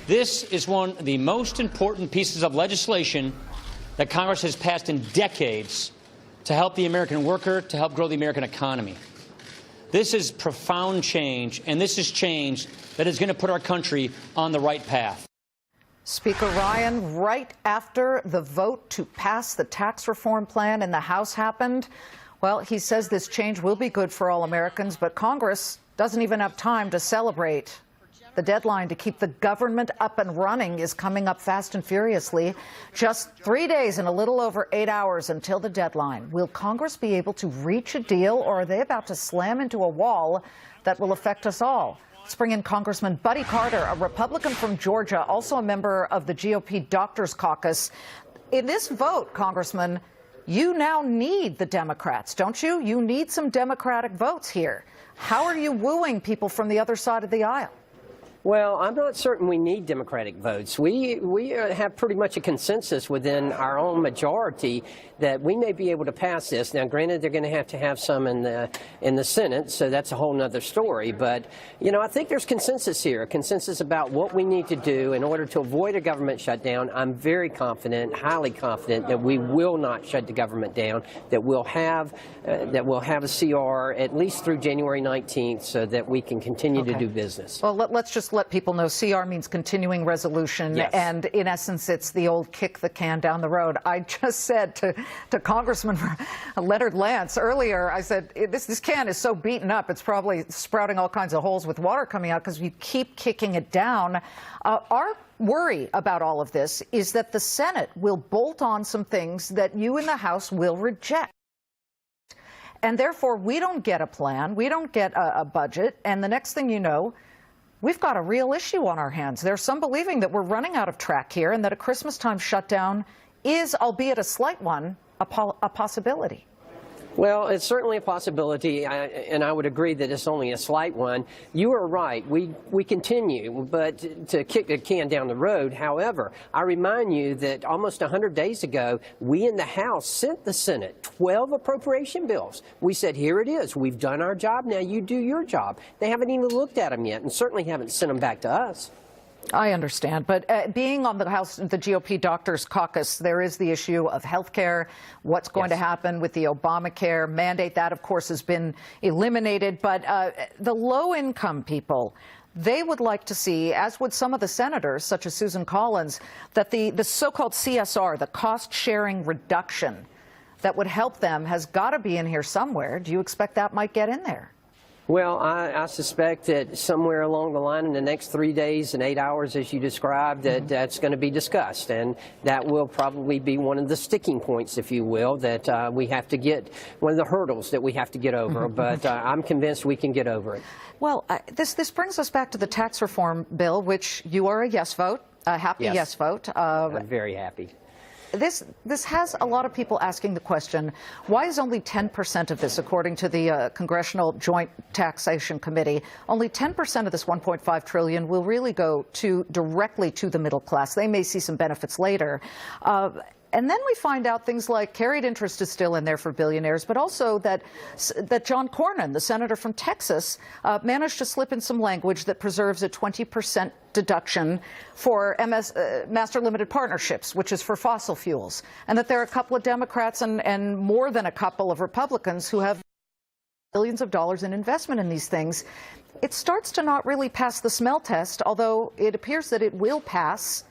This is one of the most important pieces of legislation that Congress has passed in decades to help the American worker, to help grow the American economy. This is profound change, and this is change that is going to put our country on the right path. Speaker Ryan, right after the vote to pass the tax reform plan in the House happened, well, he says this change will be good for all Americans, but Congress doesn't even have time to celebrate. The deadline to keep the government up and running is coming up fast and furiously. Just 3 days and a little over 8 hours until the deadline. Will Congress be able to reach a deal, or are they about to slam into a wall that will affect us all? Let's bring in Congressman Buddy Carter, a Republican from Georgia, also a member of the GOP Doctors Caucus. In this vote, Congressman, you now need the Democrats, don't you? You need some Democratic votes here. How are you wooing people from the other side of the aisle? Well, I'm not certain we need Democratic votes. We have pretty much a consensus within our own majority that we may be able to pass this. Now, granted, they're going to have some in the Senate, so that's a whole other story. But, you know, I think there's consensus here, a consensus about what we need to do in order to avoid a government shutdown. I'm very confident, highly confident, that we will not shut the government down, that we'll have a CR at least through January 19th so that we can continue to do business. Well, let's just let people know CR means continuing resolution, yes. And in essence, it's the old kick the can down the road. I just said to Congressman Leonard Lance earlier, I said, this can is so beaten up, it's probably sprouting all kinds of holes with water coming out because you keep kicking it down. Our worry about all of this is that the Senate will bolt on some things that you in the House will reject. And therefore, we don't get a plan, we don't get a budget, and the next thing you know, we've got a real issue on our hands. There's some believing that we're running out of track here and that a Christmas-time shutdown is, albeit a slight one, a possibility. Well, it's certainly a possibility, and I would agree that it's only a slight one. You are right. We continue, but to kick the can down the road. However, I remind you that almost 100 days ago, we in the House sent the Senate 12 appropriation bills. We said, here it is. We've done our job. Now you do your job. They haven't even looked at them yet, and certainly haven't sent them back to us. I understand, but being on the House, the GOP Doctors Caucus, there is the issue of health care, what's going to happen with the Obamacare mandate. That, of course, has been eliminated. But the low-income people, they would like to see, as would some of the senators, such as Susan Collins, that the so-called CSR, the cost-sharing reduction that would help them, has got to be in here somewhere. Do you expect that might get in there? Well, I suspect that somewhere along the line in the next 3 days and 8 hours, as you described, that's going to be discussed. And that will probably be one of the sticking points, if you will, that we have to get, one of the hurdles that we have to get over. But I'm convinced we can get over it. Well, this brings us back to the tax reform bill, which you are a yes vote, a happy yes vote. I'm very happy. This has a lot of people asking the question, why is only 10% of this, according to the Congressional Joint Taxation Committee, only 10% of this $1.5 trillion will really go directly to the middle class? They may see some benefits later. And then we find out things like carried interest is still in there for billionaires, but also that John Cornyn, the senator from Texas, managed to slip in some language that preserves a 20% deduction for master limited partnerships, which is for fossil fuels, and that there are a couple of Democrats and more than a couple of Republicans who have billions of dollars in investment in these things. It starts to not really pass the smell test, although it appears that it will pass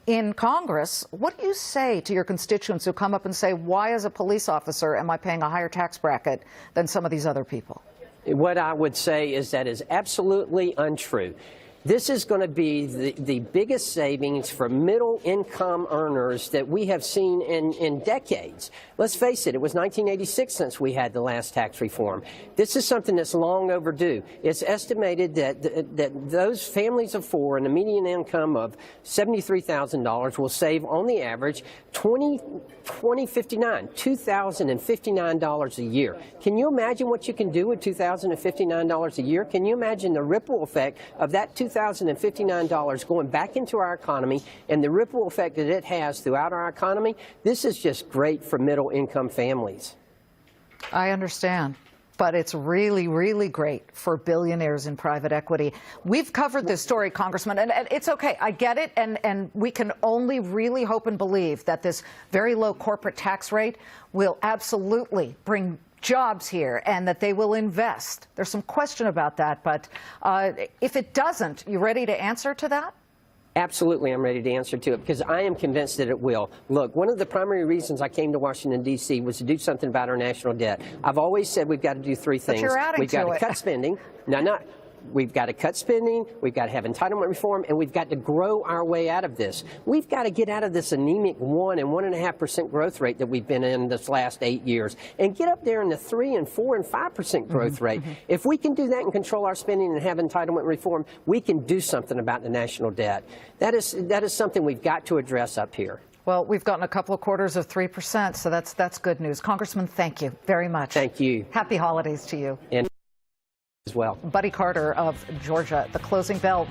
in Congress. What do you say to your constituents who come up and say, why as a police officer am I paying a higher tax bracket than some of these other people? What I would say is that is absolutely untrue. This is going to be the biggest savings for middle-income earners that we have seen in decades. Let's face it, it was 1986 since we had the last tax reform. This is something that's long overdue. It's estimated that those families of four and a median income of $73,000 will save, on the average, $2,059 a year. Can you imagine what you can do with $2,059 a year? Can you imagine the ripple effect of that $2,059 going back into our economy and the ripple effect that it has throughout our economy? This is just great for middle-income families. I understand. but it's really, really great for billionaires in private equity. We've covered this story, Congressman, and it's okay. I get it, and we can only really hope and believe that this very low corporate tax rate will absolutely bring jobs here and that they will invest. There's some question about that, but if it doesn't, you ready to answer to that? Absolutely, I'm ready to answer to it because I am convinced that it will. Look, one of the primary reasons I came to Washington, D.C. was to do something about our national debt. I've always said we've got to do three things. But you're adding we've got to to it. cut spending. We've got to cut spending, we've got to have entitlement reform, and we've got to grow our way out of this. We've got to get out of this anemic 1 and 1.5% growth rate that we've been in this last 8 years and get up there in the 3 and 4 and 5% growth rate. If we can do that and control our spending and have entitlement reform, we can do something about the national debt. That is something we've got to address up here. Well, we've gotten a couple of quarters of 3%, so that's good news. Congressman, thank you very much. Thank you. Happy holidays to you. And as well. Buddy Carter of Georgia, the closing bell.